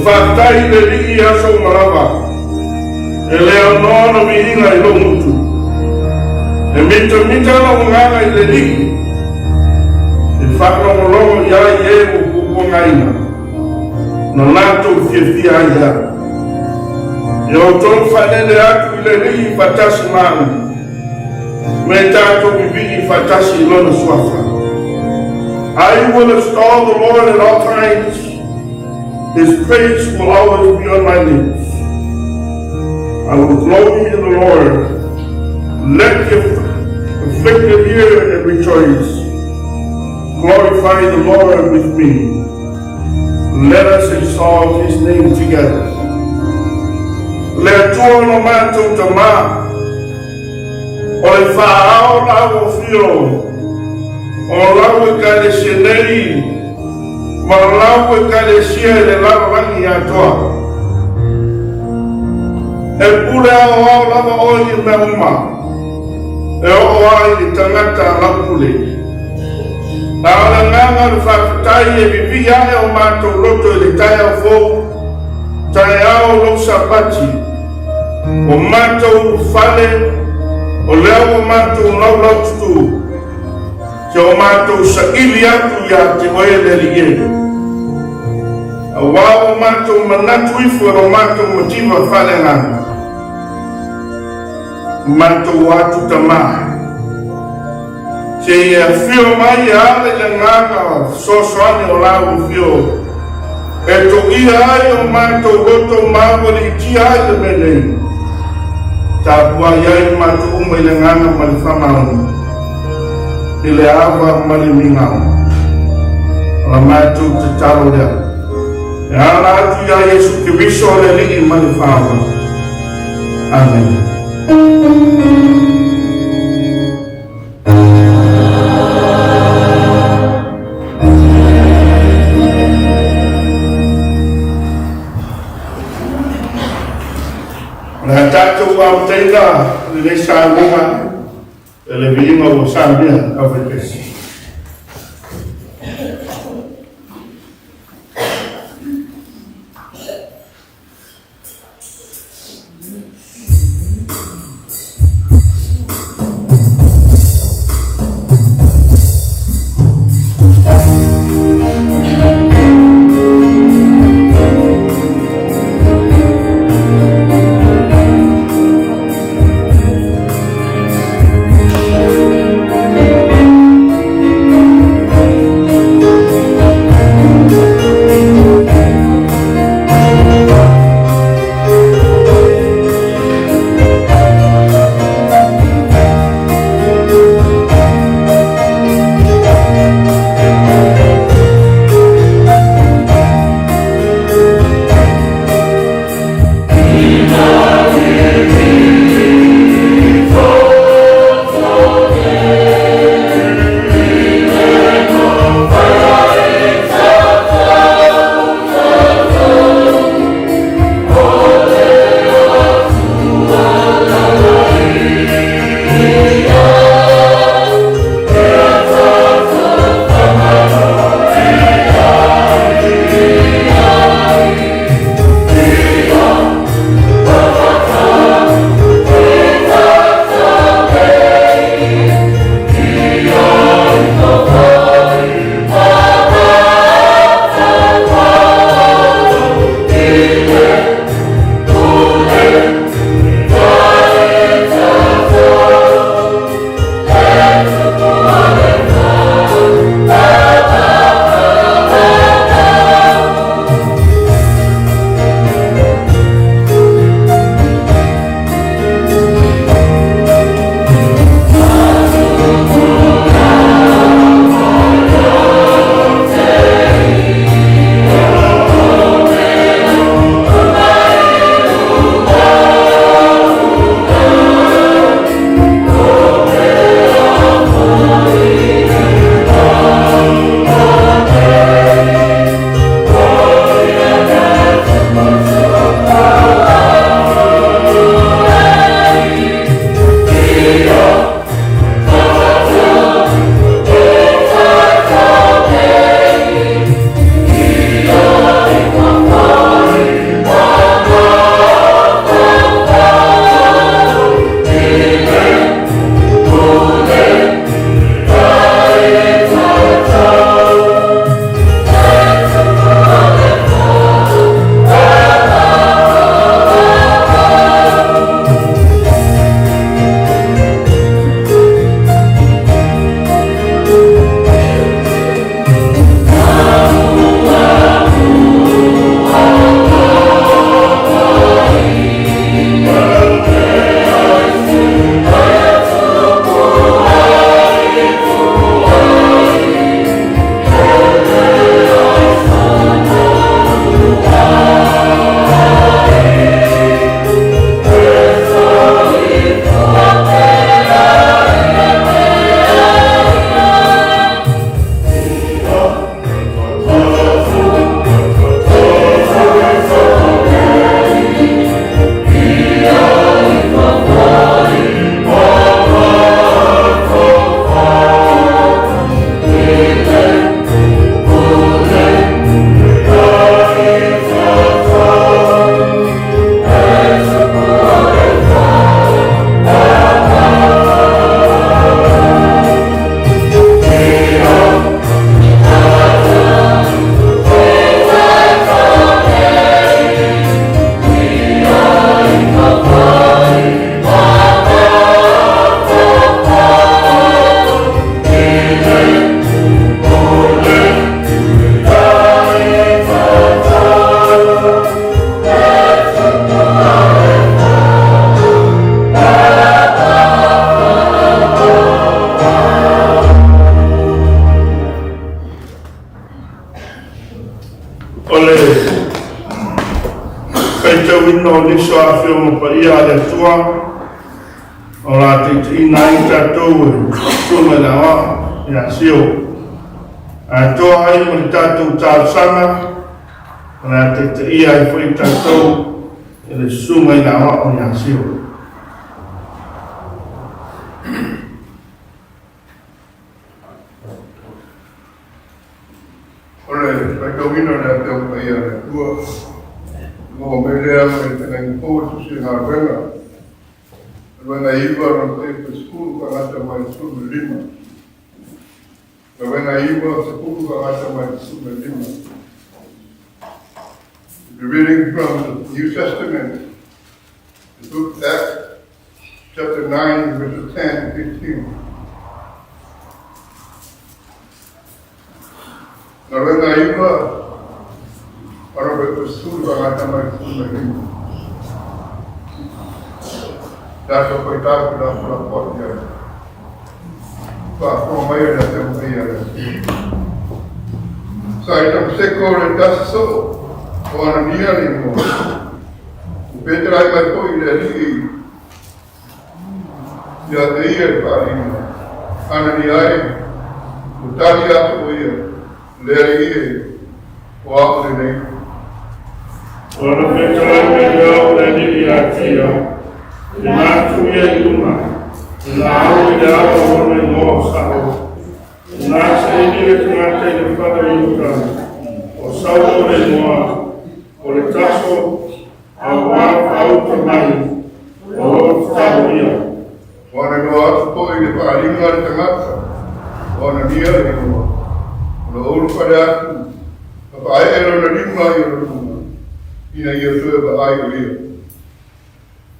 Whakatahi le lii aso marawa. E leo nono mihinga ilo mutu. E mita na unganga i le lii. E whakamolongo ia i e kukupo ngaina. Na nato fiefia ia. E o tonu whanene atu i le lii fatasi maana. Me tato bibi fatasi ilona swafa. I will extol the Lord at all times. His praise will always be on my lips. I will glory in the Lord. Let the afflicted hear and rejoice. Glorify the Lord with me. Let us exalt his name together. Le tuono manto tama. O fa'ao la fio. O lawe kale senei, ma lawe kale sia le lawangi atoa. E pule ao lava oi me uma. E o ai li tangata la pule. Na ala nganga le whakatai e bibi ae o mato roto e le tai au fou. Tai au lo sapati. O mato fale, o leo o mato lau tutu. Te o mātou sa ili atu ia te oe leri e. A wā o mātou manatu ifu o mātou motiva whale ngana. Mātou atu tamā. Te ia whio mai ale le ngana sosoane o lau whio. E to ia ai o mātou roto māwari ti ai le menei. Tā pua iai mātou umai le ngana mali whamaunu. Ile ava mali mingau. La mātou te taro rea. Ala tu ya Yesu Kristo le li manufama. Amen. Na tatu wa mtenda le shamia le vinga wa shamia Afrika. Ole, kaita wino ni soa whio mo pa ia le tua, o la te ina i tatou sunga na wa, ia sio. A toa ai mo ni tatou tāsanga, na te ia i whai tatou, e le sunga i na wa o ia sio. Wino na te o ia le tua. Mo me lea me te ngai pōtu si ngā renga. Renga iwa na te pe skulu ka ngata mai skulu lima. Renga iwa se skulu ka ngata mai skulu lima. We're reading from the New Testament, the book of Acts, chapter 9, verses 10 and 15. Na renga iwa, para berpesul dengan nama Tuhan ini. Dan kita sudah melapornya. Pak Pemain dan Pemain. Saya tak sekor das so, orang dia ni mo. Petra ay ko ilali. Ya dia pari. Ana dia ay. Utalia ko ia. Leri. Wa ni. Ora petra me yo le di atia. Na tu ye luma. Na o ya o me mo sa. Na se ni le tna te le fa de yuka. O sa o le mo. O le taso a wa au te mai. O ta ia. Ora no ko i le pari ngar te mata. Ora dia le mo. O lo pada apa ai ero na lima yo. Ina ia tue ba ai ia.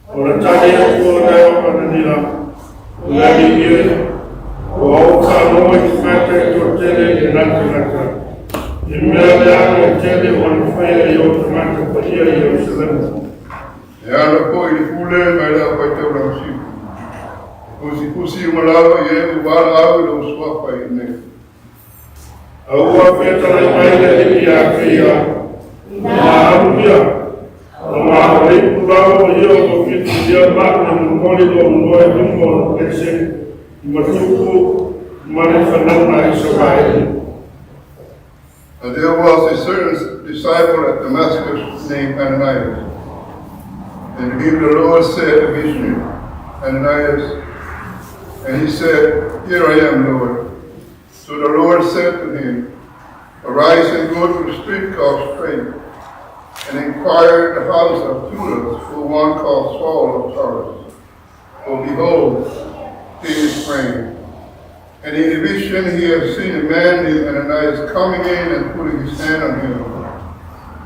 Ora tani ko na o na nila. La di ia. O ka no i fate to tele e na ka. Imela ya tele on fire yo tomata pa ia yo selemo. Ya no ko i kule mai la pa te ora si. Kusi malava ye wala au lo swa pa ine. Aua petra mai le ia kia. Maria, Maria, Bravo, eu fiz dia para no código no é como esse matuco manifestando na Israel. And there was a certain disciple at Damascus named Ananias. And he, the Lord said to him, Ananias, and he said, Here I am, Lord. So the Lord said to him, Arise and go to the street called Straight, and inquire at the house of Judas for one called Saul of Tarsus. For behold, he is praying. And in a vision he has seen a man named Ananias coming in and putting his hand on him,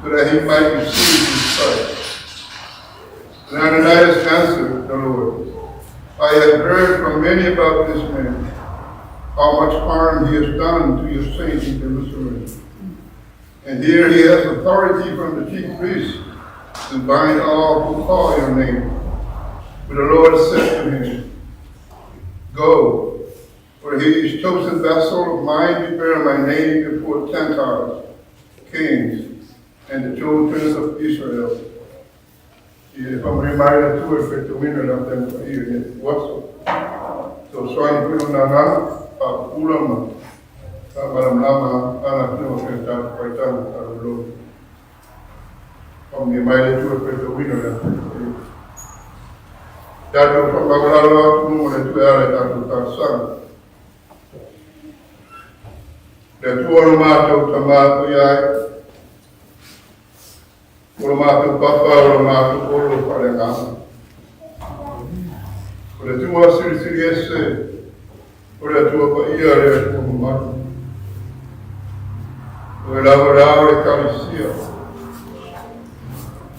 so that he might receive his sight. And Ananias answered the Lord, I have heard from many about this man, how much harm he has done to your saints in Jerusalem. And here he has authority from the chief priests to bind all who call your name. But the Lord said to him, Go, for he is chosen vessel of mine to bear my name before Gentiles, kings, and the children of Israel. Y vamos a llamar a tu efecto winner of them for you in it. What's so swine put on a ulama. Malam lama anak tu kita kaitan kalau kami mai tu perlu winner. Jatuh pembangunan tu mulai tu ada jatuh tersang. Dan tu orang matu sama tu ya, orang matu papa orang matu orang paling am. Kalau tu asal serius, kalau tu apa ia ada tu matu. Elaborare Eucaristia.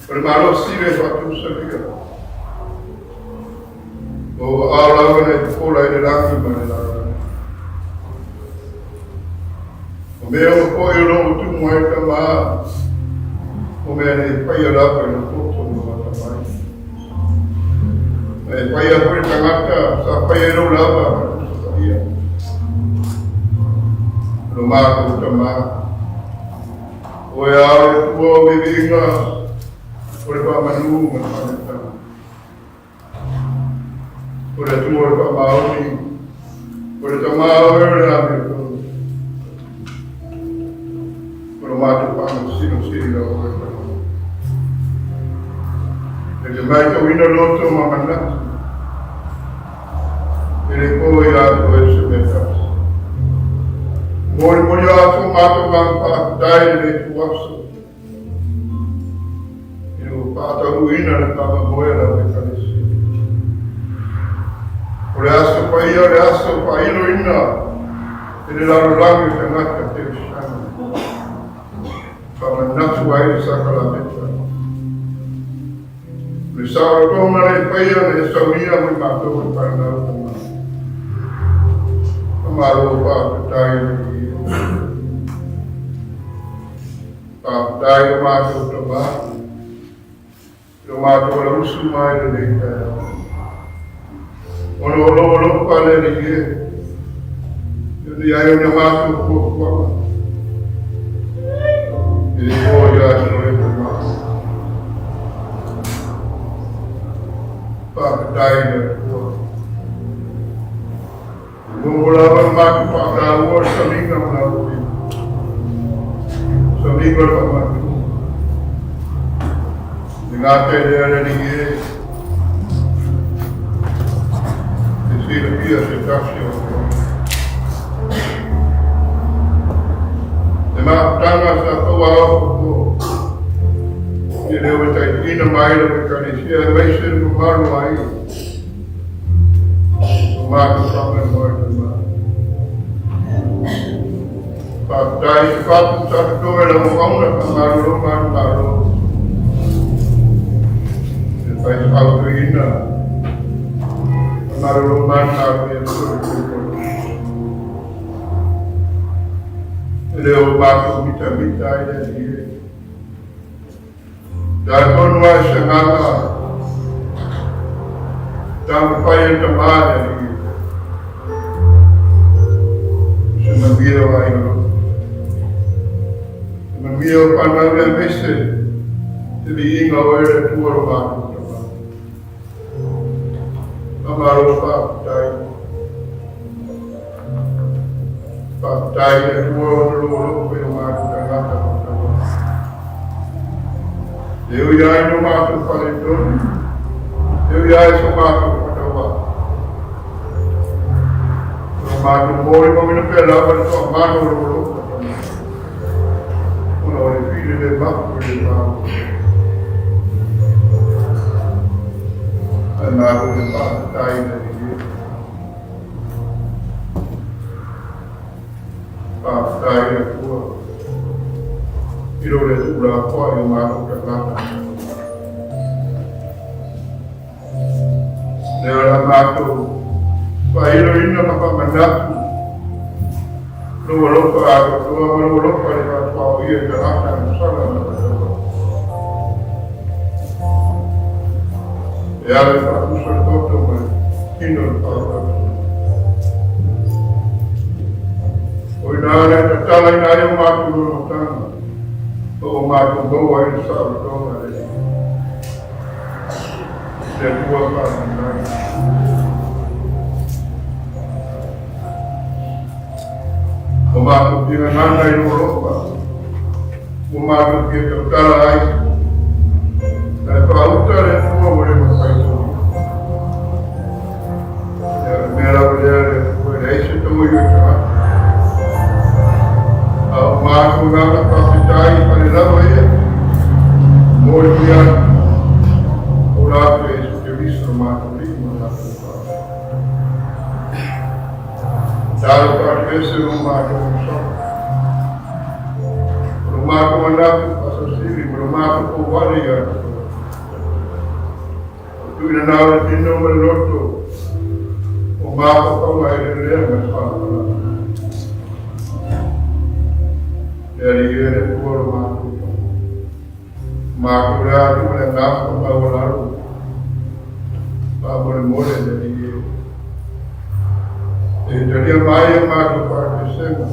Hermano, sirve a tu servir. O habla con el cola y el ángel. O me o pollo no tu muerta más. O me el payo la para el costo no va a tomar. El payo por el tamaca, sa payo no la para lo más tu tomar. O e awe tua vivinga, o le pa manu ma paneta. O le tua le pa mauni, o le tamau e le ame tu. O le matu panga sino o e pa. E le mai ka wina loto ma manata. E le koe ato e se metas. Mori ato mato mampa dai le tuaso. Inu pata uina le tama moera le kalisi. O le aso paino ina. E le laro langi te ngata te usana. Kama natu ai sakala meta. Le saura toma le paia le sauria mui mato e parnau tama. Amaro pa tai le dai mato toma, lo mato la usu mai le leita. Ono pale le ye, yoni ayo ne mato kwa. Ili ya no toma. Pa dai le kwa. Mula mato pa da wo saminga na wo. Saminga pa mato. Ngate le ni si le pia se tasio. E ma tanga sa toa o e le o tai ina mai le kanisia vai se no maru mai. Ma ko sa me moi ma. Pa dai se fa tu sa to le mo kauna ka maru. Pai auto ina maru man aku yang leo baku mita ida dia dan konwa sengata dan pai temada dia semabio ayo semabio panau mese jadi inga ora tuoro baku Amaro Patai e tuo pe mato tangata. Eu ia no mato paletone. Eu ia so mato patawa. No mato mori mo no pela para to mato lo. Uno le figlie del mato del mato. Andavo nel Patai di Patai e tua. Io le tura poi un mato per la ne era mato. Poi io non ho mandato. Non volevo fare, non volevo fare la tua io che la non so. E aveva fatto un sortotto ma chi non parla. Poi nare tala in aria un mato lontano. O mato boa in salto se tua parla. O mato che nana in Europa. O mato che tala ai. La pauta le tua voleva fare tu. Mera vedere quelle se tu io già. Ma con la capacità di fare la via. Molti hanno orato e su che visto ma prima la fare. Dal per essere un mago non so. Un mago mandato passa sì, un mago può valere. Tu in una di nome lotto o mago come è ma fa e arrivare fuori mago la tu le nato ma volare ma muore di e già mai mago parte sempre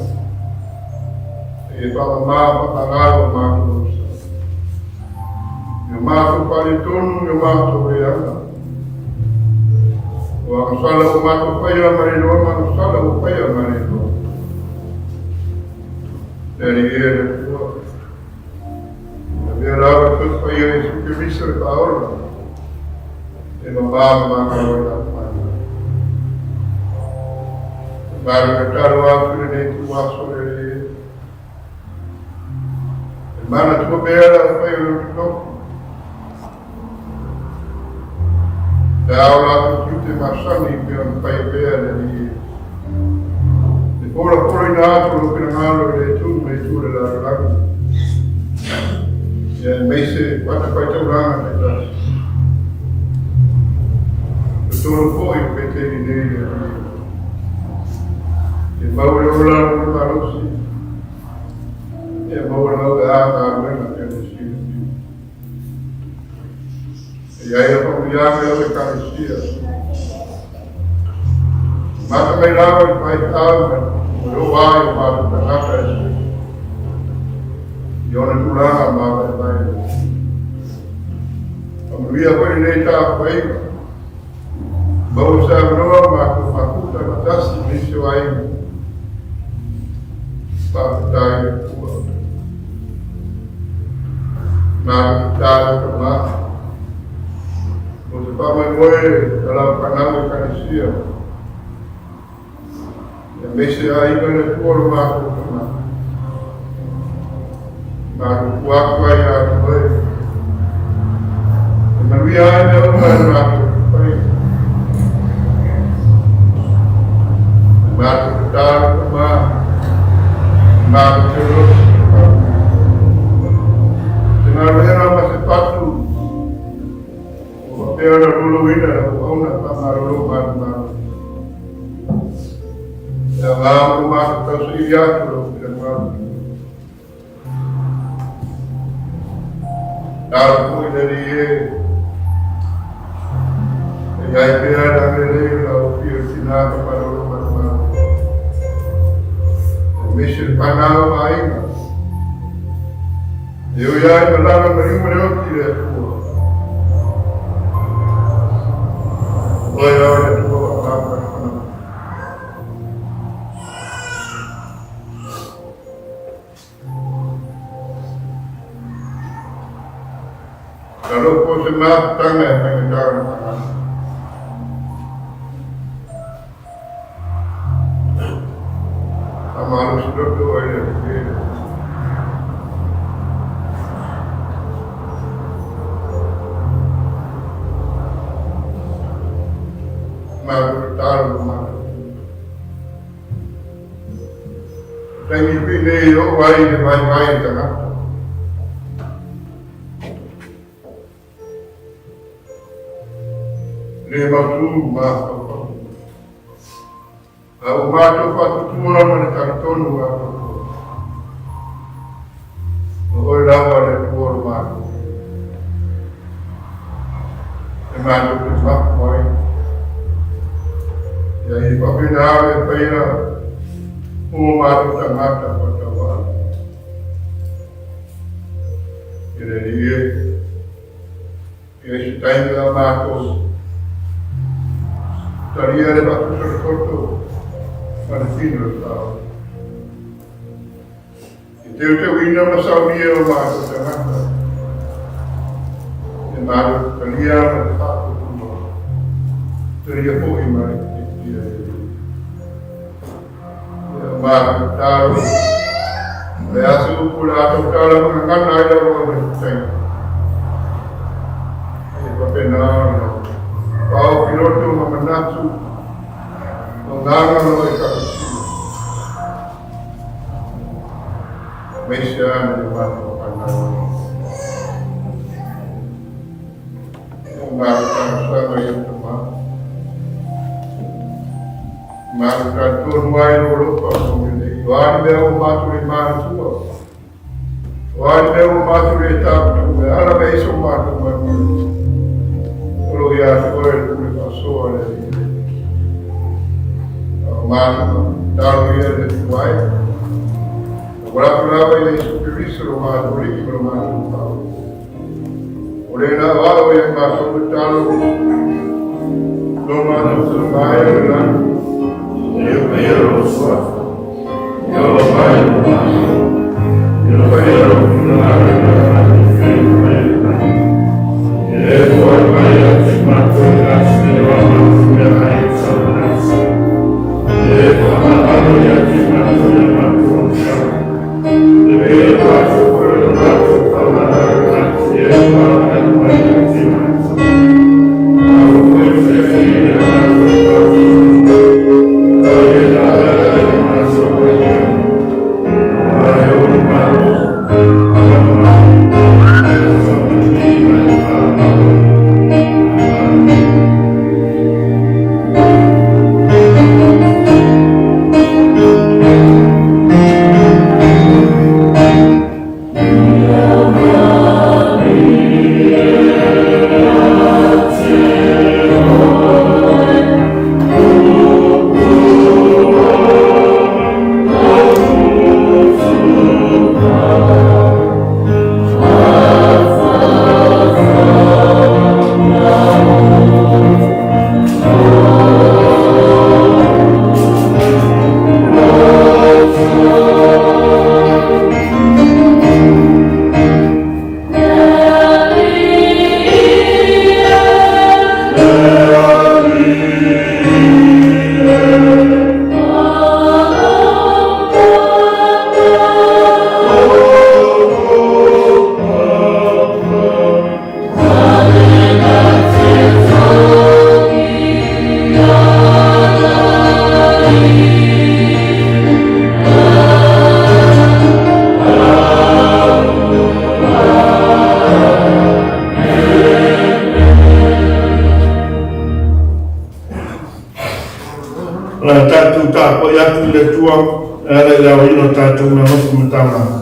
e whakamā whakangaro mātou sa. Ia mātou pare tonu, ia mātou reanga. O akasala o mātou whaia mareroa, makasala o whaia mareroa. Neri e re tua. Ia mea rawa tuat whaia e suke risa e paora. E mamāma mākaro e apana. Māra ka taro atu e nei tu aso e re. Mana tua bera whai o toko. Te aura atu tute masani pe on whai bera ni. Te pora ina atu lo pina ngalo e tu me tu le la ragu. Ia meise wata whai tauranga te tasi. Te toro poi pe te ni nei e ni. Te maure ola o marosi. E maura lau e āta aruena te siri. E ai a pamuiame au e karesia. Mata mai rawa i pai tau me rau ai o mātu tangata e siri. I ona tūranga māta e mai. Pamuia koe nei tā whaima. Mau sa noa mātu makuta matasi nisi o aimu. Pakutai e kua. Nā tāra ka mā. O te pāmai moe, tala whanau e karesia. Ia mese a ina le tuoro mātou ka mā. Mātou kuakua i ātu moe. E manui āne o mai mātou ka whai. Mātou ka tāra ka mā. Mātou te rosi. Nā mera ma se patu o te ana rolo ina o auna pamarolo mātu mātu. Ia ngāmu mātu tausa i atu o pira mātu. Nāra kui nari e. E ai pēra na me reira o pio tinaka parolo mātu mātu. E mese panao maina. Eu ia i malanga mariu mareo ki re kua. Oi au e tua wakaaka e whanau. Ka roko se mātanga e whangatara whanau. Amaru si roto ai e kere. Mātou tāru mātou. Tangi pine i o wai ne mai mai tangata. Ne matu mātou whatu. Au mātou whatu tua mani taratonu mātou. O oi rawa ne tuoru mātou. E mātou te whaku mai. Ia i whapena awe whaia o mātou tangata whatawa. I re rie, i e si taimi a mātou. Taria re batu sarakoto, mana whino tau. I teo ina masau mia o mātou tangata. I mātou taria ma te whātou kuma. Taria po i mai. Mātou tāru. Me asu pula ato tāra mga ngana aida o me tenga. E whapena no. Pao piloto ma manatsu. O nganga no e kakasina. Meise ane e mātou whanau. O mātou tāra i ata mātou. Mātou tātonu ai no ropa o mene. O ani mea o mātou e mātua. O ani mea o mātou e tāpatu. Me ara me iso mātou mātou. Olo i atu oe kule pasoa le i. O mātou tāru i ere tuai. Wala palabra ya Yesu Kristo Romano, Riki Romano, Pao. Orena wao ya maso talo. Romano Sumaya Romano. Eu quero sua. Eu vai Romano. Eu quero Romano. Eu vou vai te matar assim, Romano, me vai salvar. Eu vou te matar. Tatu tako yatu le tua ala ya wino tatu na hofu mtama.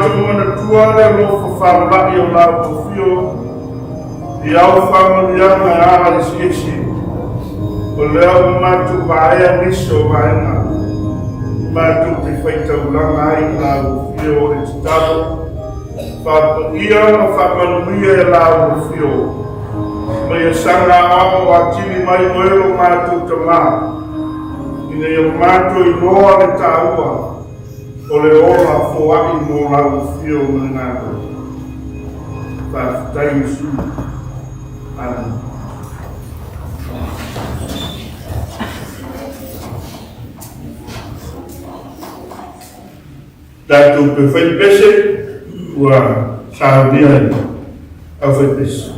mātou ana tuare lo whawhai o lau kofio, i au whamarianga e aha i siesi, o leo mātou vaea niso vaenga, mātou te whaitauranga ai lau kofio e te talo, whapaia na whamanuia e lau kofio, mai e sanga ako a tini mai moero mātou ta mā, ina i o mātou i roa le tāua, o le ora foai mo lau fio me ngāko. Whaftai Yesu. Amen. Tātou pe whai pese, ua sāudia i au whai pese.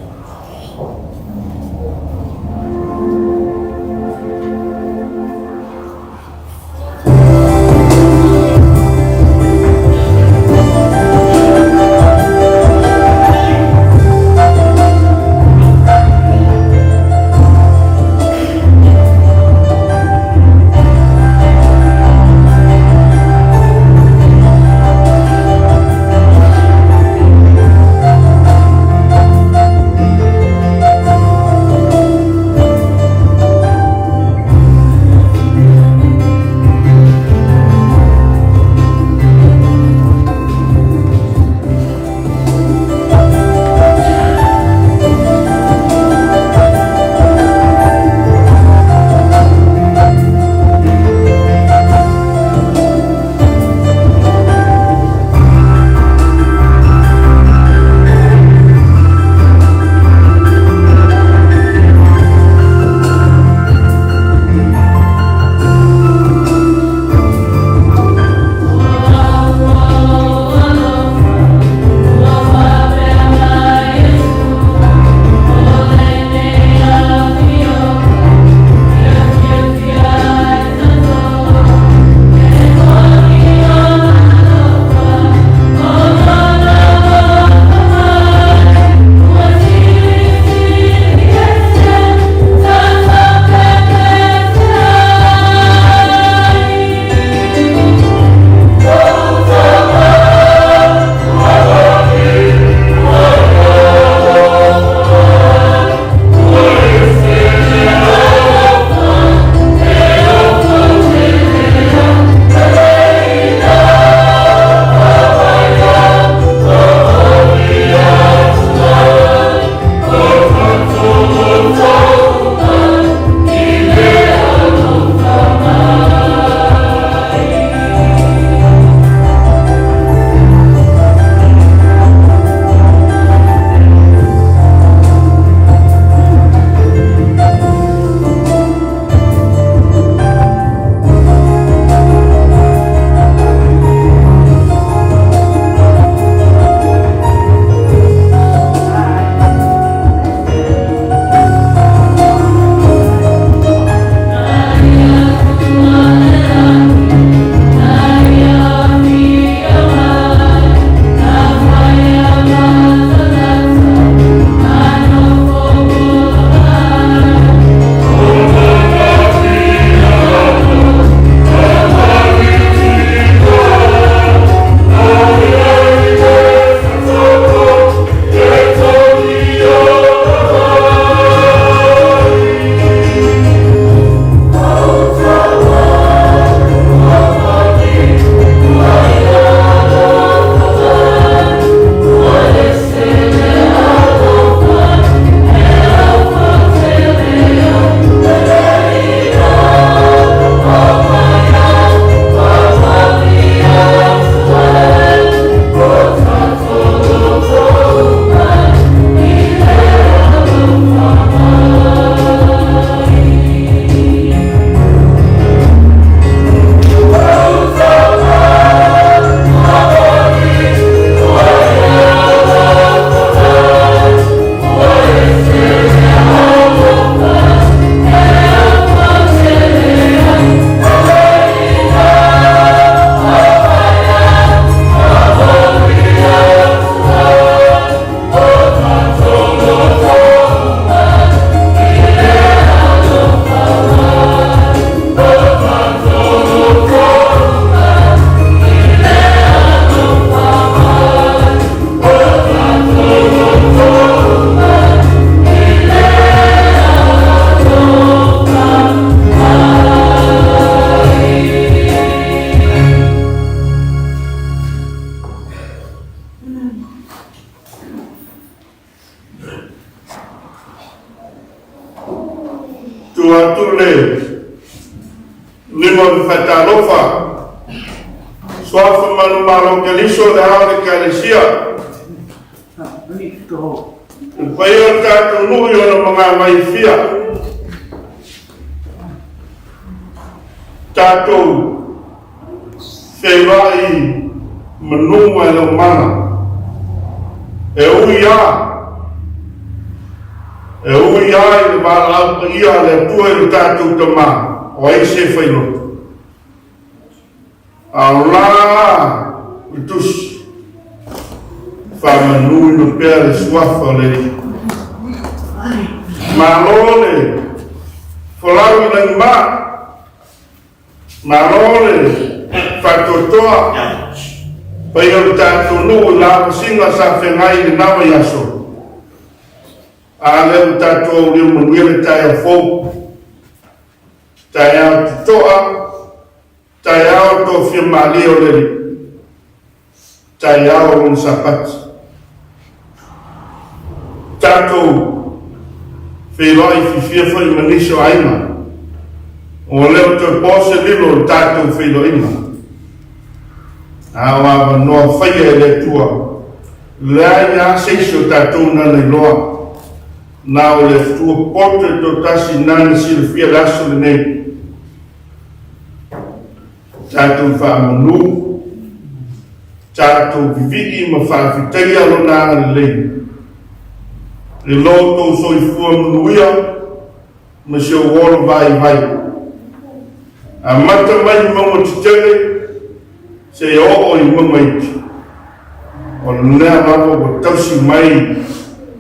tuatule lima fatalofa swafa manumalo kaliso le hao le kalisia payo tato nuyo na mga maifia tato fewai menungwa le mana e uia i le wala ia le tua i tato tama o ai se whaino Allah utus whamanui no pēr le suafa le malole whalau i lang ma malole whatotoa pai o tātou nuu la singa sa whengai le nawa yaso a leo tātou reo manuele tai a fōu tai au tutoa tai au tō whiamali o leri tai au o sapati tātou whelai whiwhia whai maniso aima o leo tō pōse lilo tātou whilo ima awa noa whaia e le tua lea ia seiso tātou na le loa na o le tua pote tō tasi nani si le whia laso le nei tātou whaamanu tātou viviki ma whaafitei alo nā le lei le loto soi fua manuia ma se o wolo vai vai a mata mai maunga titele se o i mamaiti o lea lawa o tausi mai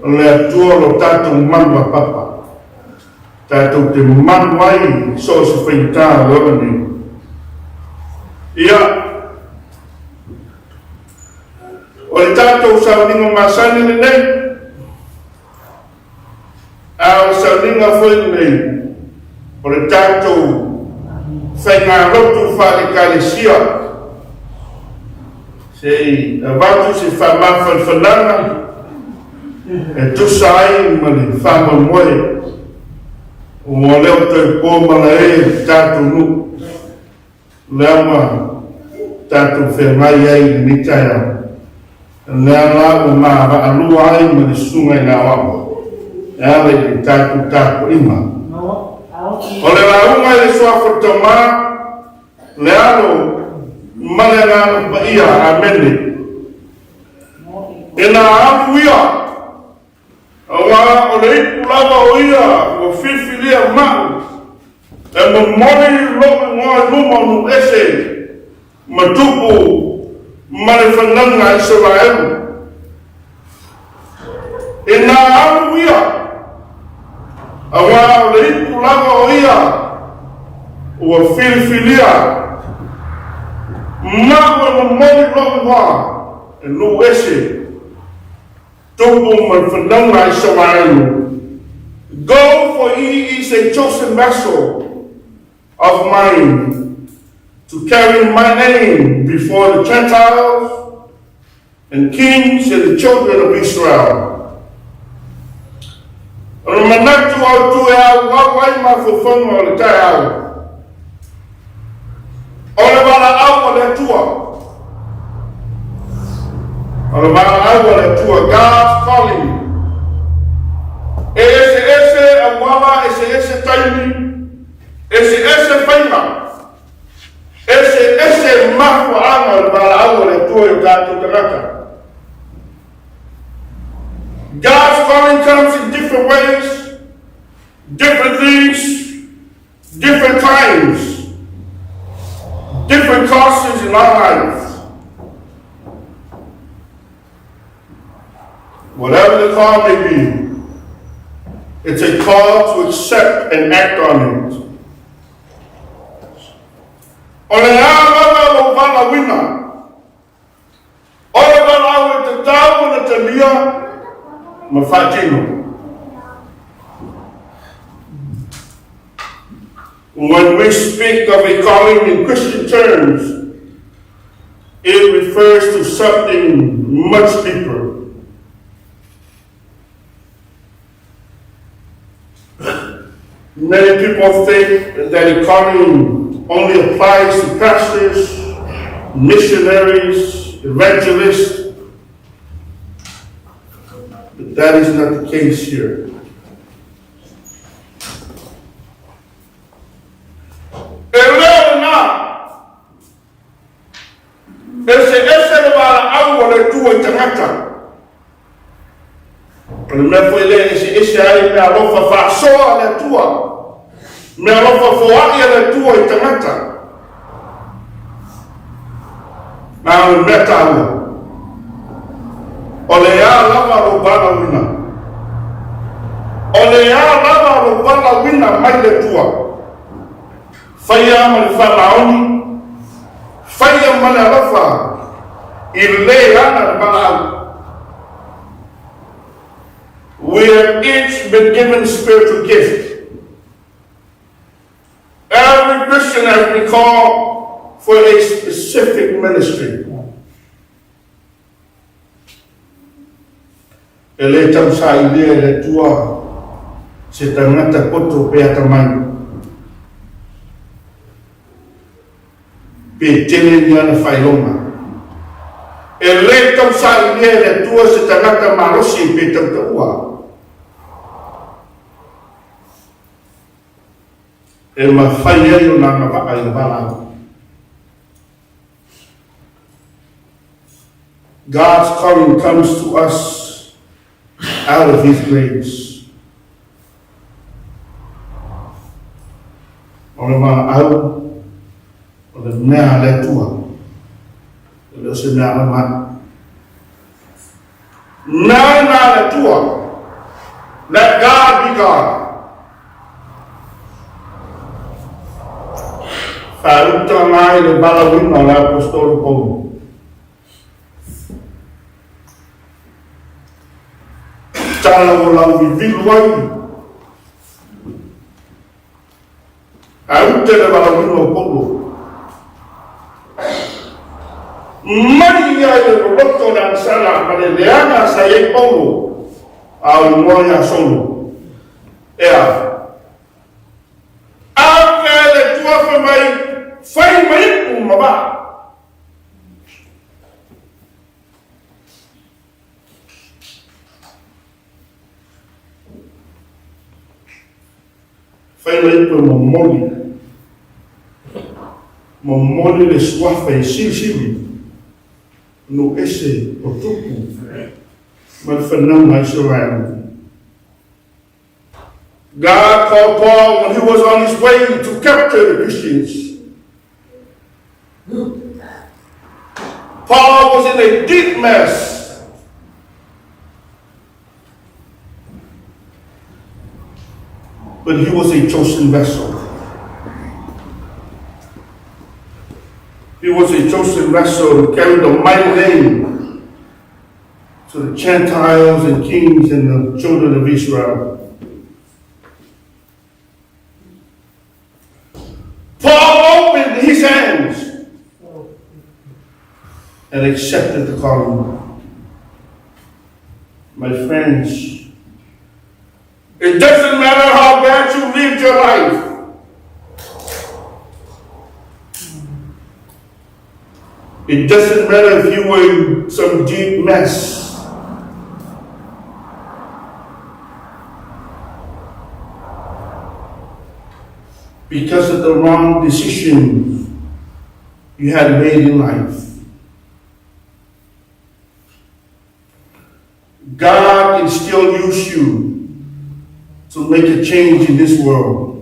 o lea tua lo tātou manwa papa tātou te manwai so se whaitā lawa ni ia o le tātou sauninga masani le nei a o sauninga whai nei o le tātou whainga rotu whare kalesia sei avatu se whamawhan whananga e tusa ai ma le whamamoe o leo tau pōmana e tātou nu leo ma tātou whengai ai le nitaya lea la o mā alua ai ma le sunga i ngā wapa e ale le tātou ima o le launga i le suafa tama le alo mane ngā pa ia a mene e nā amu ia a wā o le ipu lava o ia o whiwhilia mau e mo mori lopi ngā luma nu ese ma tupu mane whananga i Israel e nā amu ia a wā o le ipu lava o ia o whiwhilia Mawa no mori roa e lu ese tupu man whananga i Sawailu. Go, for he is a chosen vessel of mine to carry my name before the Gentiles and kings and the children of Israel. Manatu au tu e au wawai ma fufonga o le tai au. Ole wala au le tua. Ole wala au le tua. God's calling. Ese awala, ese taimi. Ese faima. Ese mafu anga ole wala au le tua i tātou tanaka. God's calling comes in different ways, different things, different times. Different causes in our life. Whatever the call may be, it's a call to accept and act on it. Ole ngā o wala wina. Ole wala o te tau na te lia ma whatino. When we speak of a calling in Christian terms, it refers to something much deeper. Many people think that economy only applies to pastors, missionaries, evangelists, but that is not the case here. Me foi le ese ai me alofa fa soa le tua. Me alofa foa le tua I tangata. Na o meta ua. O le a lava o bala wina. O le a lava o bala wina mai le tua. Faia ma le fa laoni. Faia ma le alofa. I le ana bala. We have each been given spiritual gift. Every Christian has been called for a specific ministry. Ele tam sa ile le tua se tangata poto pe atamai. Pe tele ni ana failoma. Ele tam sa ile le tua se tangata marosi pe tam tua. E mawhai e o nanga waka I wala. God's calling comes to us out of His grace. O le maa au, o le mea le tua, o le se mea le maa. Mea le tua, let God be God. Uta ngai le bala wina le apostolo Paulo. Tala o lau vivilu ai. Uta le bala wina o Paulo. Mani ai le roto na sala ma le leanga sa e Paulo. Au moia solo. Ea. Ave le tua fa mai. Fai mai uma ba. Fai mai po momoli. Momoli le swafa e sili. No ese o tupu. Ma whanau mai surround. God called Paul when he was on his way to capture the Christians. Paul was in a deep mess. But he was a chosen vessel. He was a chosen vessel to carry the mighty name to the Gentiles and kings and the children of Israel. Paul opened his hands and accepted the calling. My friends, it doesn't matter how bad you lived your life. It doesn't matter if you were in some deep mess. Because of the wrong decisions you had made in life. God can still use you to make a change in this world.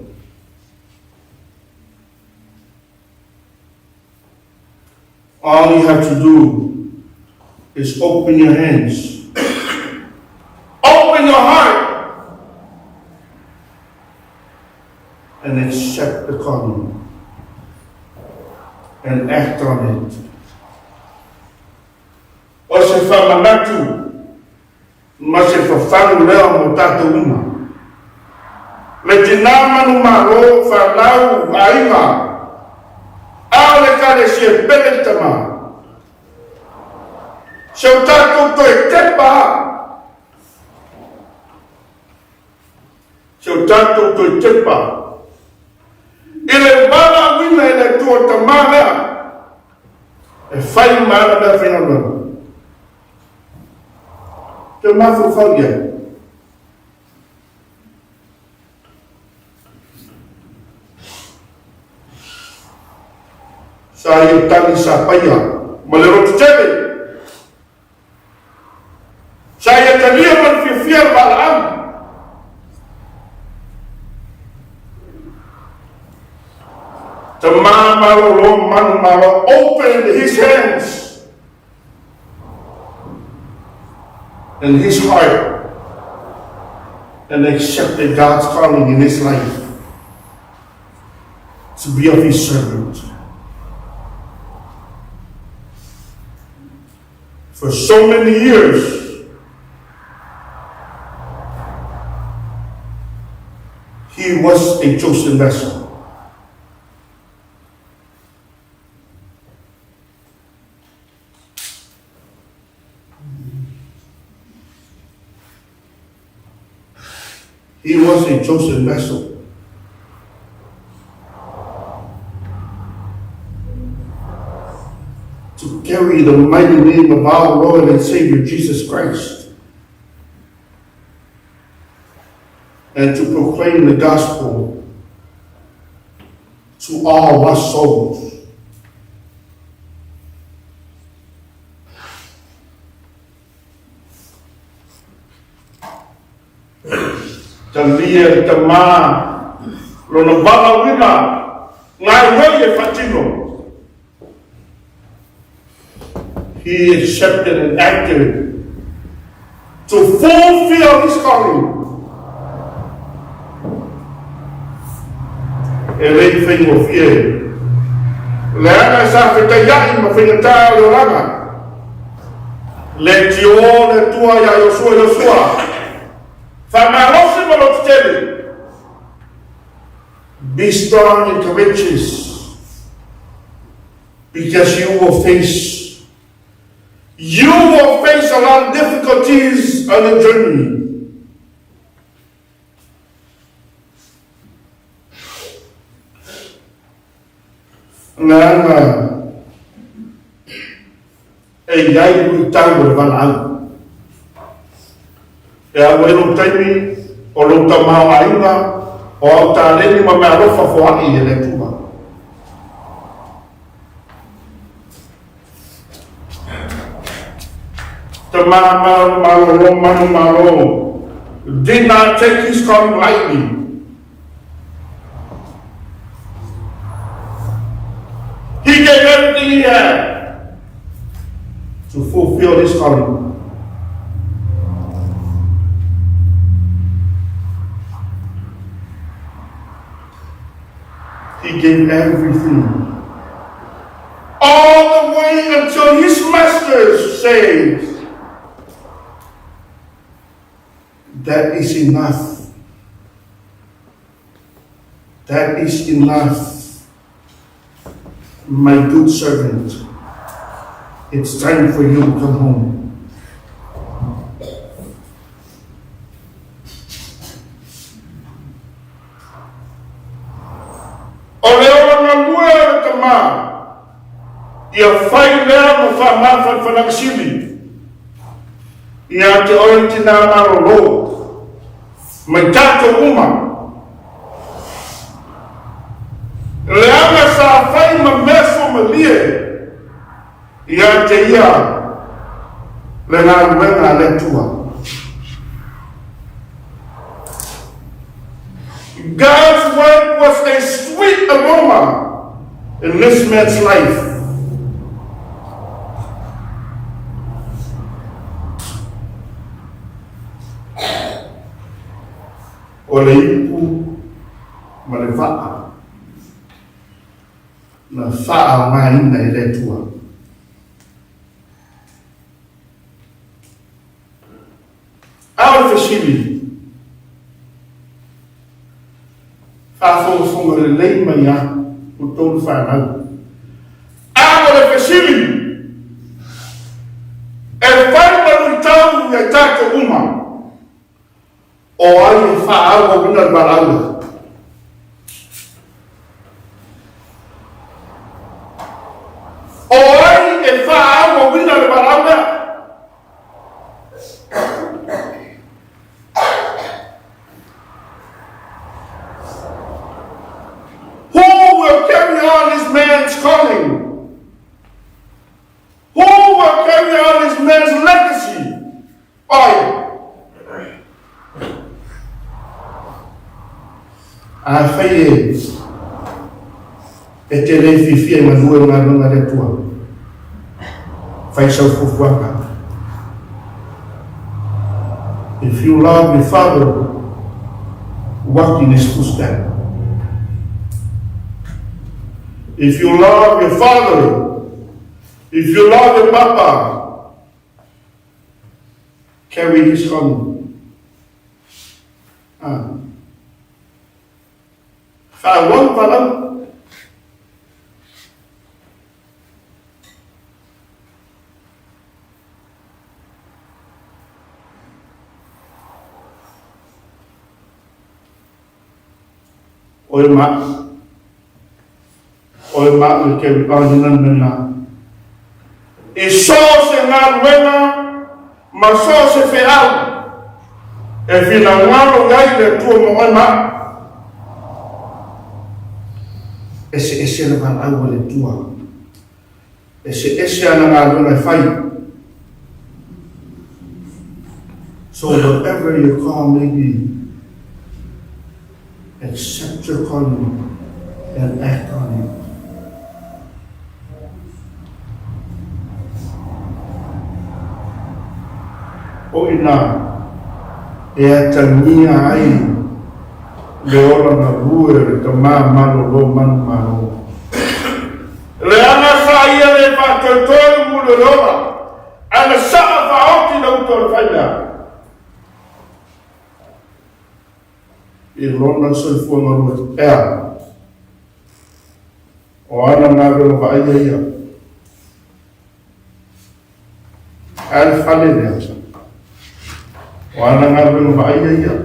All you have to do is open your hands, open your heart, and accept the calling and act on it. O se whamanatu, ma se whawharu leo mo tātou uma. Le tina manu maro whanau ainga, ao le kare si e pele tama. Se o tātou to e tepa, se o tātou toi tepa. I le wala wina i le tua tamanga. E whai mana mea whinanga. Te mafu whauia. Sa i tani sa paia. Ma le rotu tebe. Sa i tania man fia wala amu. The man opened his hands and his heart and accepted God's calling in his life to be of his servant. For so many years, he was a chosen vessel. He was a chosen vessel. To carry the mighty name of our Lord and Savior Jesus Christ. And to proclaim the gospel to all lost souls. Talia tama lona bala wina ngai roye fatino. He accepted and acted to fulfill his calling. Ele fez o fiel. Leana sa fetayai ma fetaya loranga. Le tio le tua ya Yosua. Be strong and courageous, because you will face a lot of difficulties on the journey. Nana, e yai ku tango vanang. E awelo taimi o lo tamau ainga o au tāleni ma mea rofa foani e le tuma. Te malo did not take his calling lightly. He gave everything he had to fulfill his calling. He gave everything. All the way until his master says, that is enough. That is enough. My good servant, it's time for you to come home. Ia whai lea mo whamawha whanakasili. Ia te oi tina marolo. Mai tātou uma. Leanga sa whai ma meso ma lie. Ia te ia. Le ngā ruenga le tua. God's word was a sweet aroma in this man's life. O le ipu ma le whaa na whaa mai ina i le tua. Awa whesiri whaafonga le lei mai a o tōru whanau. Awa le whesiri e whaimanu tau e tātou uma. o ai e whaaua wina maranga. O ai e whaaua wina maranga. Who will carry on this man's calling? Who will carry on this man's legacy? A whai e te rei whiwhia ma nua ngā runga re tua. Whai sau fufuaka. If you love your father, walk in his footsteps. If you love your father, if you love your papa, carry his calling. Whāwang palang. Oe maa me ke wikahinan nena. E so se ngā ruenga, ma so se wheau. E whina ngaro ngai le tua mo oe maa. Ese na whaau le tua. Ese ana ngā ruenga e whai. So whatever your call may be, accept your calling and act on it. O ina, e atangia ai, le ora na rue, le ta malo lo manu. Le ana sa ia le whātoitoi mule roa, ana saa whaoti na uto whaia. I lona soifua marua ea. O ana ngā reo whaia ia. Al whale lea. O ana ngā reo whaia ia.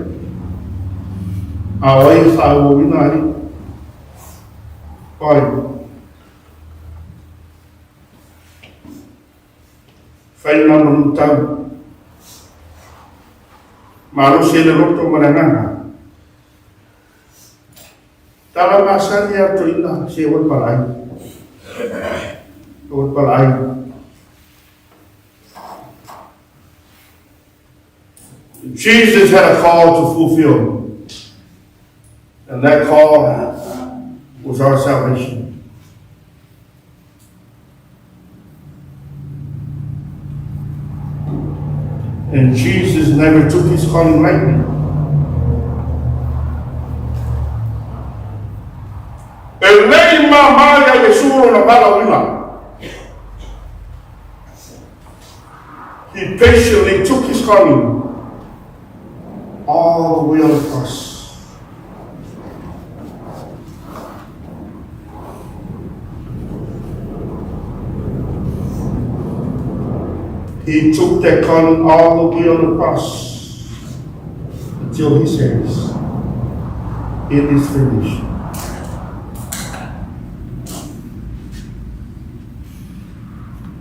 A wai whāua wina ari. Pai. Whaina manu tau. Maro se le roto maranganga. Tala masani ato ina se wad palai. Wad palai. Jesus had a call to fulfill. And that call was our salvation. And Jesus never took his calling lightly. He patiently took his calling all the way on the cross. He took that calling all the way on the cross until he says, "It is finished."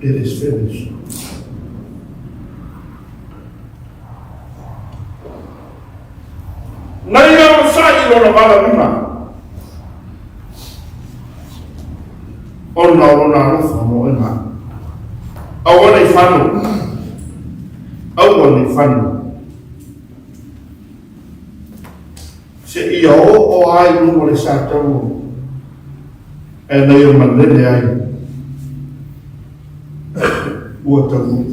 It is finished. Nai ngā masai lona wala mima. Ona alofa mo e mā. Awana I whanu. Awana I whanu. Se ia o ai numo le sātau. E nei o manene ai. Ua tamu.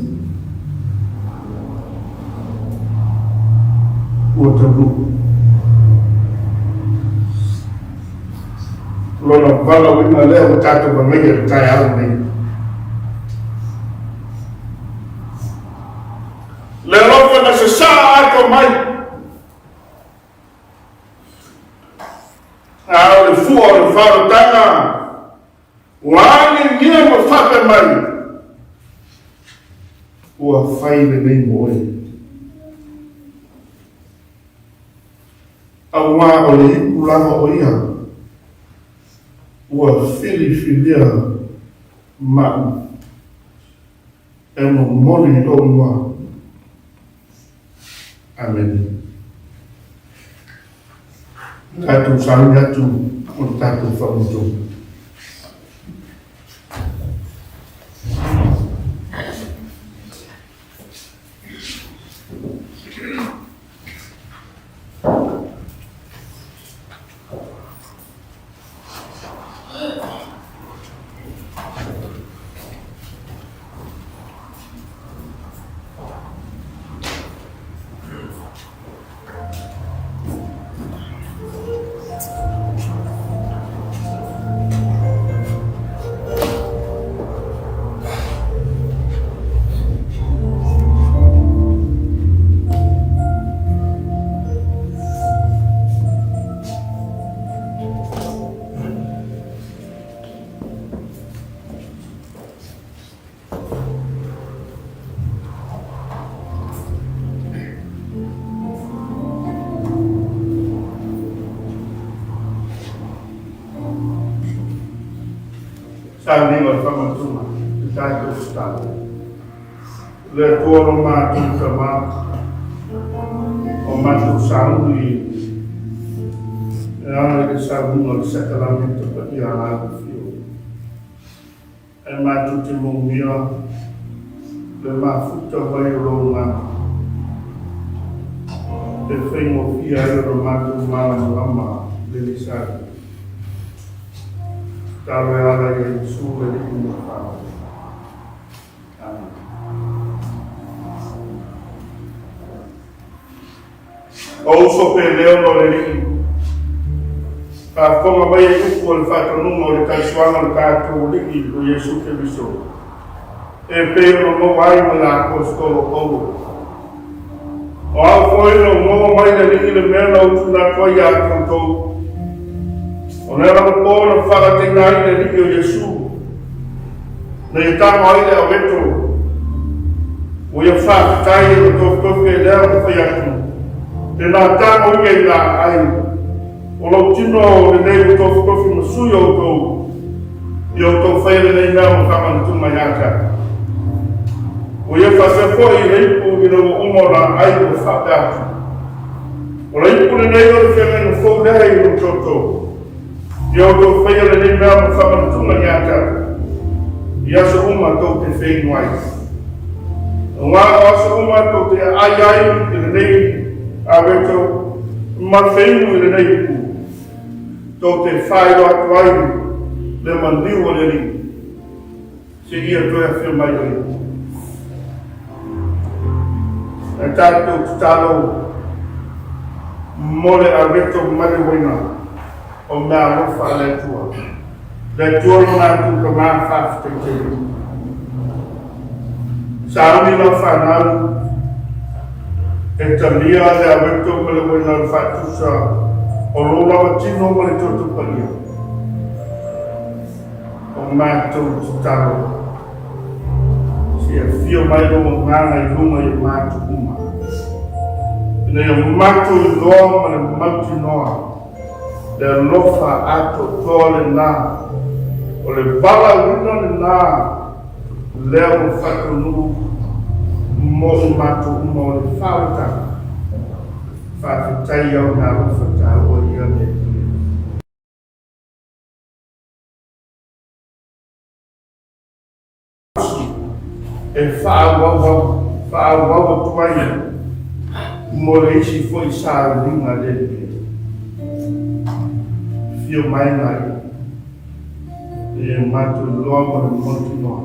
Lona wala wina lea o tātou wa mei e tai au nei. Le rofa na se saa ato mai. Au le fua o le whaotanga. Wāne ngia mo whaka mai. Ua whai le nei moe. au ngā o le hipu langa o ia, ua whilia mau, e mo moni o mua. Amen. Tātou sāngi atu o tātou whamutu. Sāni o whamatuma, te tātou stātu. Le kōro mātou ka mā, o mātou sānui, e ana ke sānui o sakalamento pa i ānāku whio. E mātou te mōmia, le māwhuta vai o ronga. Te whaingo pia e o mātou māna lama, le ni sānui. Tāwe ala i Jesu e ni kuma whāo. Amen. O uso pe leo no le ni. Ka konga mai e uku o le whātanunga o le kaisuanga le kātou liki o Jesu ke viso. E pe no mo ai me la apostolo Paulo. O au foi no mo mai le liki le mea na utu na toi a kantou. O nera mo pōna whakatenga i le riki o Jesu. Nei tāma ai le aweto. O ia whakatai e tō toke e lea mo whai atu. Te nā tāma i e ngā ai. O lau tino o le nei o tō toke mo sui o tō. I o tō whai le nei ngā mo kamana tūma yaka. O ia whasefo i reipu i no umora ai o whakatu. O reipu le nei o le whengen o fōu lehe i o tō. Ia o tō whaia le nei mea mo whamantunga ni ata. Ia sa uma tō te whenguai. O ngā o sa uma tō te ai i le nei a weto ma whengu i le nei ku. Tō te whaero atu ai le mandiu o le ri. Se ia toia whio mai o i. E tātou te tālo mole a weto mani waina. O mea rofa le tua. Le tua lona tu ka maa whafte te ri. Sāuni la whanau, e tamia le aweto mele wena le whatusa, o lola wa tino mele totu palia. O mātou te taro. Si e whio mai o ngana i lunga i mātou uma. Nei o mātou i loa ma le mauti noa. Le lofa ato tōle nā, o le bala wina le nā, lea o whakonu mo i mātou uma o le whāwata, whāwhatai au nā lofa tā o ia me. E whāwawa tuai, mo le isi foi sā ringa le pia. Fio mai nai, e mātou loa mo le monti noa,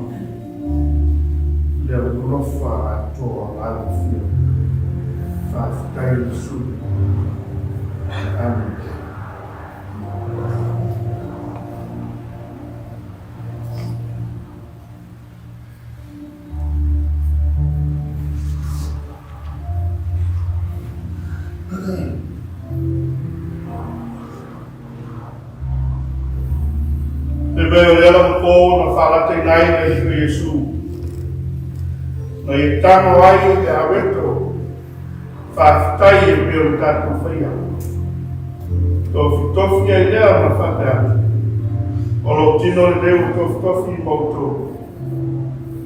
le rofa atoa ala fio, whawhitai le su. Amen. Te mea lera mpo na whalate nai na hiku Jesu. Na i tano ai te aweto, whawhitai e peo tātou whaia. tofi ai lea ma whapea. O lo tino le leo tofi mautou.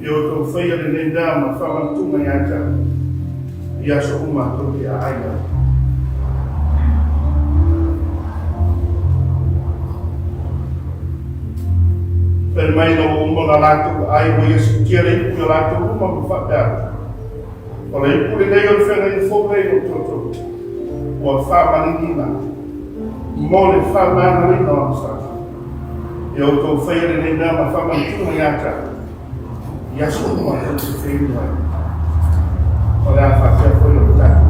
I o tau whaia le nei nā ma whamantunga i aita. I aso uma toki a aia. Per mai no umo na lātou ai mo Yesu kia le ipu i lātou uma ma whapea. O le ipu le nei o le whenga i whokei o toto. O a whamaningina. Mo le whamana rina o sa. I o tau whaia le nei nā ma whamantunga i aita. Yaso uma ko se feina. Olha a fatia foi o tato.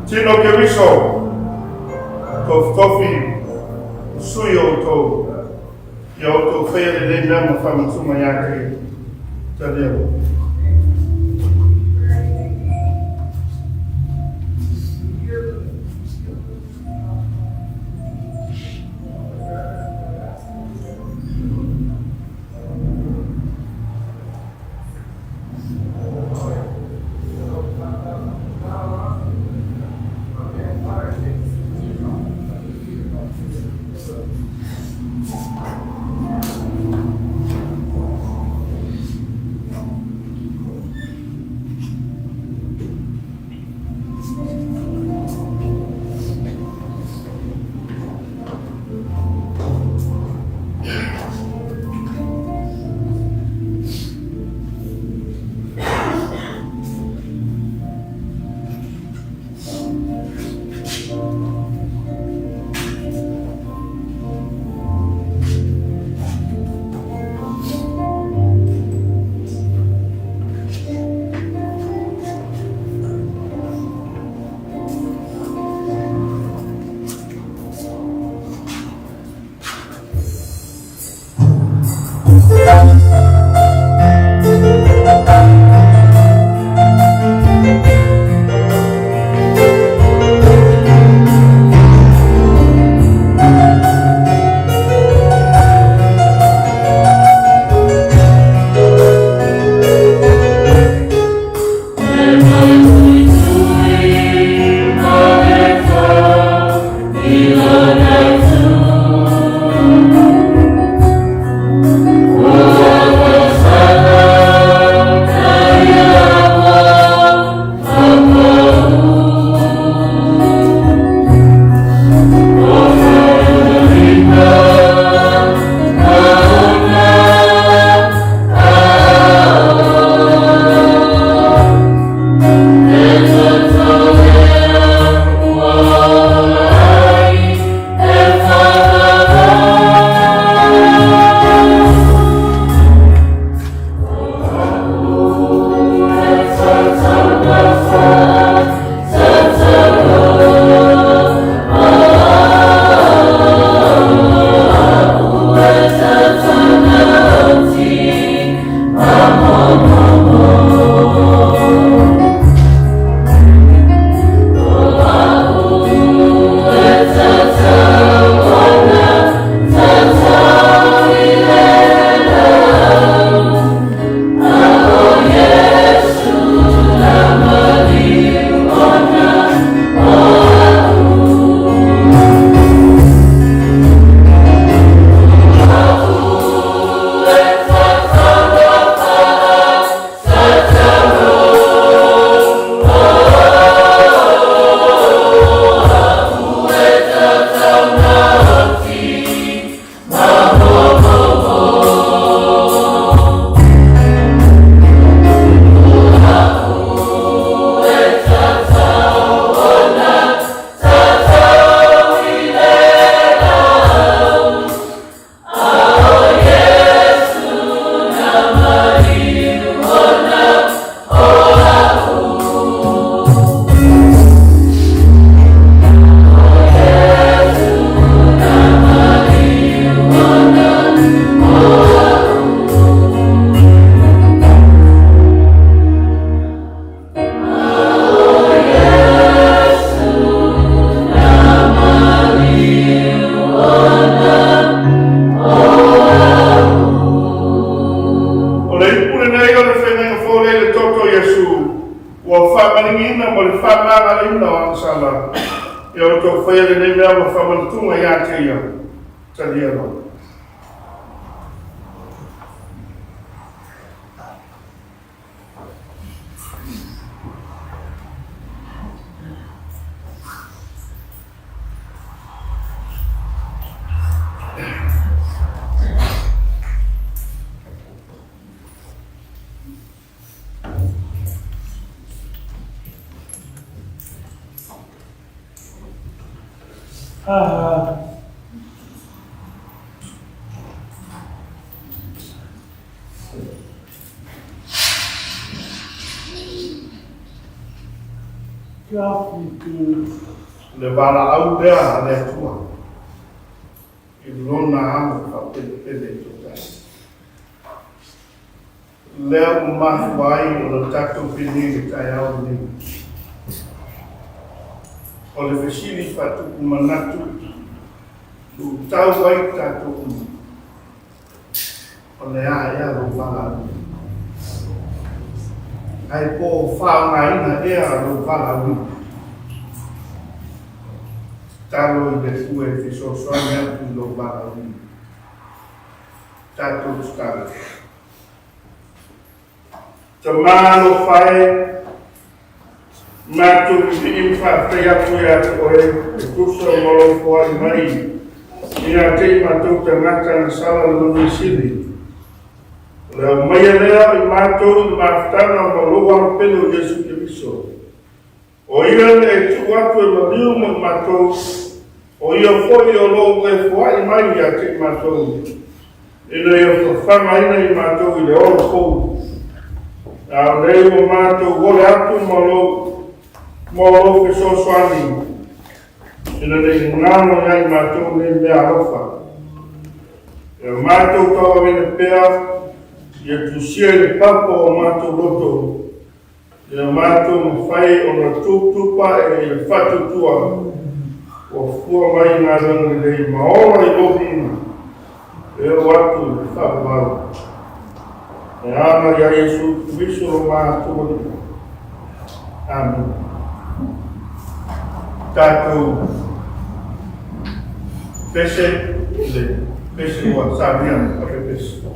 Tino ke wiso, tofi, sui o to, ia o to whea le le nama whamatuma yake, ta leo. e o tō whaere nei mea ma whamantunga i a te ia, tali anō. Le wala au pea a le atua. I lona amu ka pele to tai. Lea o mahu ai o le tatou pini le tai au ni. O le fesili whatuku manatu. Lu tau wai tatou unu. O le a ea lo wala unu. Ai po whaonga ea lo wala unu. Talo i le fue te so soana tu lo bala ni. Tato stare. Tamano fai matu ki infa te atu ya oe kuso molo foi mai. Ina te matu te ngata na sala lo nisili. Le mai lea i matu maftana molo wa pelo Yesu Kristo. O ia e tu atu e mariu mo matou, o ia foi o logo e fuai mai a te matou. Ina ia whawhanga ina i matou i le oro kou. A rei o matou wole atu mo lo ke so soani. Ina rei ngano ia i matou ne mea rofa. E matou kawa vene pea, ia tu sia i papo o matou roto. Ia mātou whai o na tūtupa e whatutua o fua mai ngā rangi rei maora i lohina e o atu i whakawau. E ana ia Yesu Kristo o mātou ni. Amen. Tātou pese le pese o sabian a pese.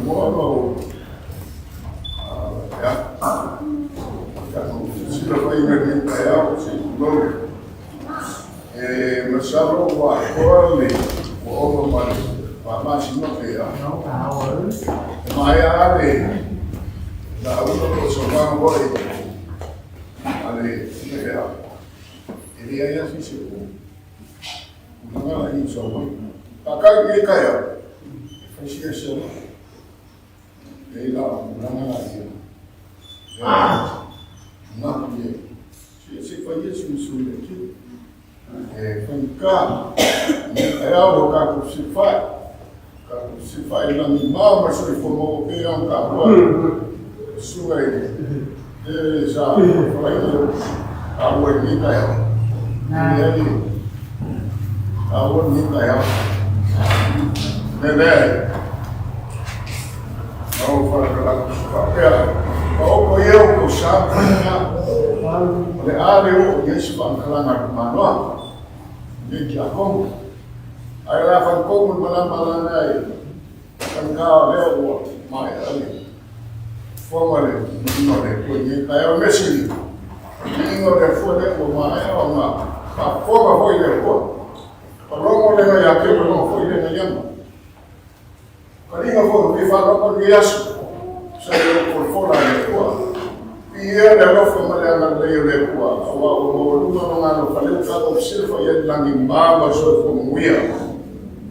Mono, sila pa yung naging si Lord. Masalo wa kuali, o masino kaya. Maya ali, na uno ko sa mga boy. Ali, kaya. Ini ayah sisi ko. Mga lagi sa boy. Kakag kaya. Siya siya. Kaya mga lagi. Nakye. Si pa Yesu sulit. Pagka ayaw kakupsify lang mama sa ipomo kayang kapwa sugay sa pagkain awal ni tayo hindi awal ni tayo nene ako para kalak kaya ako ko yaw ko sa kanya ale Yesu pangkalangan kumano hindi ako ay lapan ko malam-malam ay ang kaalew may ali formally no ko ni tayo mesili ni no de fone ko may nga pa forma foi de ko pero le ya que no foi de nyama kalinga ko ki fa ko ni Yesu sa ko fora de ko ia da lo foi malang le ko wa o no no falei ka observa ia lang imba so ko muia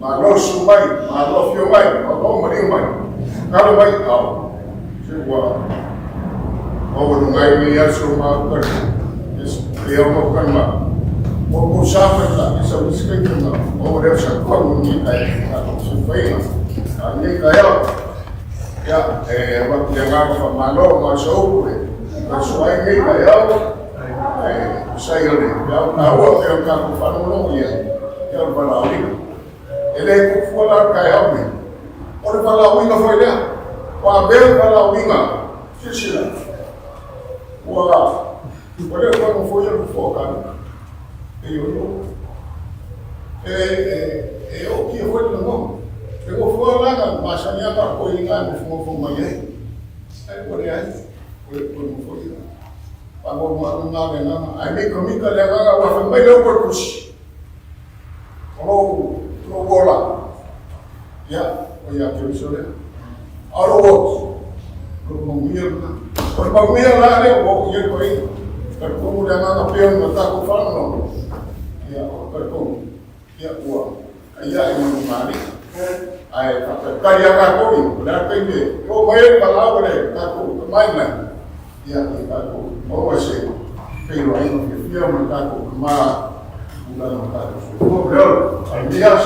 malo sumai malo fio mai malo mari mai kalau mai au sewa o no ngai ni aso ma ka es eu mo kan ma o sabe la esa bisque que no o de sa ko ni ai se foi ani kaya ya wa yang apa malo ma so Suai ni kaya, saya ni, awak yang kamu faham ya, yang balawi, ele kufuala kaya ni, orang balawi na foi dia, wabel balawi na, sila, boleh kamu foi yang fokan, o que foi não, eu vou lá na masanya tak kau ingat semua mayai, saya boleh Pagod mo na ay may kumika lang ang may lower push. Wala. Ya, kaya kaya Aro, magmiyar na. Pag magmiyar na rin, yun ko eh. Kung mula nga kapiyan na tako no. Ya, kung kaya ay manumari. Ay, kaya kako eh. Wala kayo eh. Kung may palawa eh, kako, kumain na. Ya, kako. Kasi, pero ay fiya matako kuma bulan matako. Pero ay dias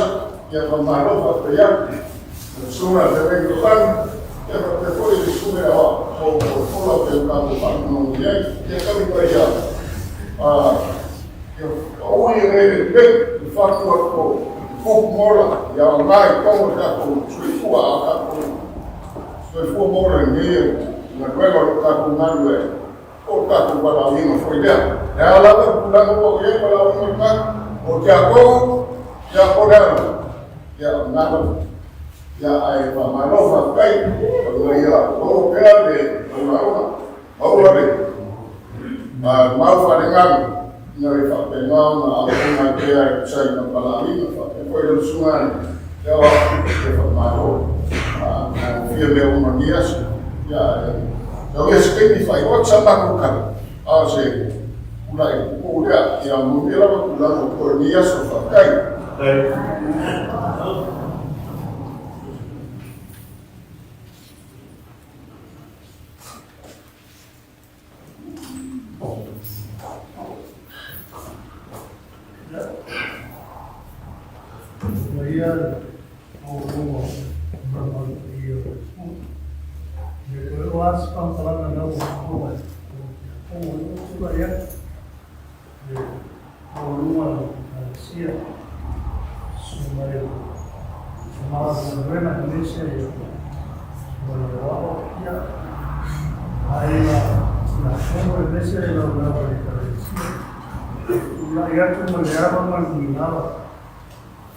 ya pamalo pa kaya suma de Tuhan ya pero foi suma o por que campo para não ir ya kami kaya o ele de fato o mora ya mai como kako suifua kako suifua mora ni na luego kako nalwe o tako balawi no foi dia ya la pulang ko ye balawi no o jako ya kodano ya nalo ya ai pa malofa kai o ya o perde o de mau fa dengan nyari fa pengang na ke ai sai na balawi no fa foi do sungan ya fa malo na firme uma dias ya Então, esse que me faz, pode chamar com o cara. Ah, você, udah, yang mungkin apa pulang ukur dia sofa kai. Luas pangkalan na hukuman. Kung suka ya, rumah siya, sumayo, sumayo na Indonesia ya, sumayo ya, ay na Indonesia ya berapa di Indonesia, ya cuma berapa man tinggal,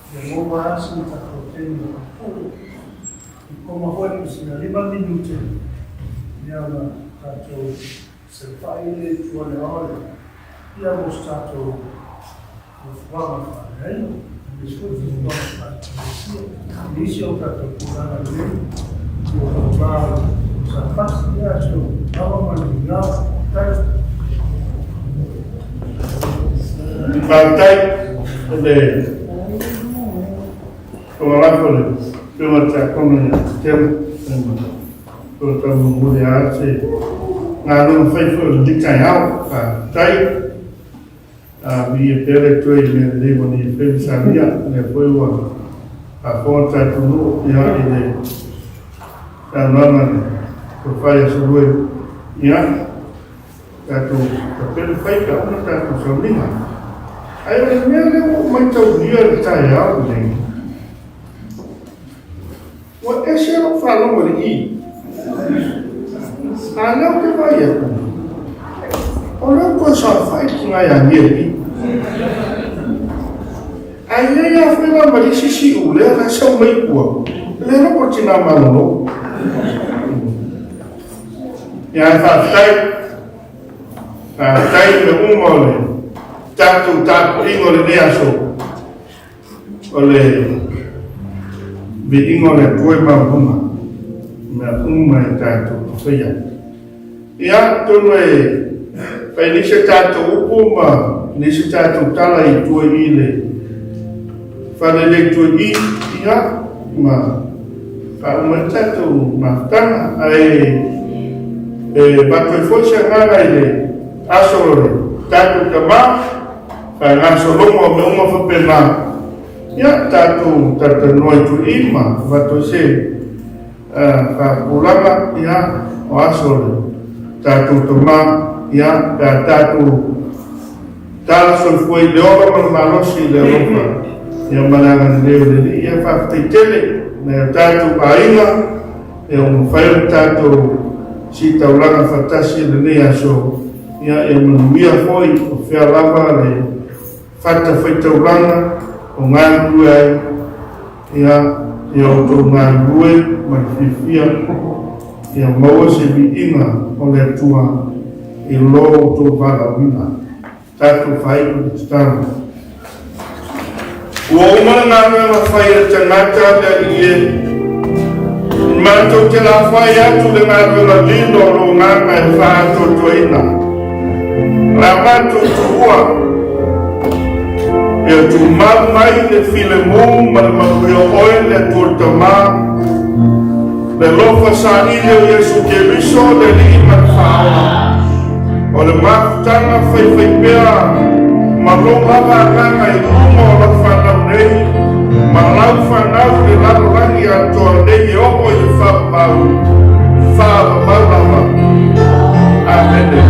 Ya ngoma rasmi takoteni koma foi na 5 minutos nela tato se faile tuone ore ia mostrato vama fare discorso di vama inizio tato kurana lei o vama sa pastia so vama mangia tato Partai de Colaboradores pela comunidade pela comunidade na não foi de canal Partai a minha pele foi me levou nem foi sabia depois a conta tudo e aí a norma que faz sobre já tato pelo feito não tato sozinho aí eu me muito dia de canal né o esse não falou ali não que vai olha o que só faz que vai ali aí já foi lá mas se o leva só meio pô ele não pode na mão não e aí Partai me umole tato ingole ne aso ole be ingole koi bambuma na tato feia ia tole felice tato upuma nisi tato tala I tuo ile fale le tuo ia ma fa un tato ma tana ai bato foi chegada ile asolo tato kama fa asolo mo uma fa pena ya tato noi tu ima bato se fa pulama ya o asolo tato toma ya tato tal sol foi de oro malosi de Europa ya malanga de ya fa tele na tato ainga fa tato si taulanga fatasi de aso ia manuia foi o fea lava le fata foi taulanga o ngāngu ai ia o tō ngāngu e marififia ia maua se vi inga o le tua I lo o tō wala wina tātou whai o te tana ua umana ngāngu ma whai a tangata le ie mātou te la whai atu le ngāngu la lino o ngāngu e whātou toina la mato tua e tu mai le filemon ma le oil le tortama le lofa sa ile o Yesu Keriso le lima faula o le maftanga fai pea ma lo lava langa I umo o la whanau nei ma lau whanau le lalo rangi a toa nei o o I whapau lava Amen.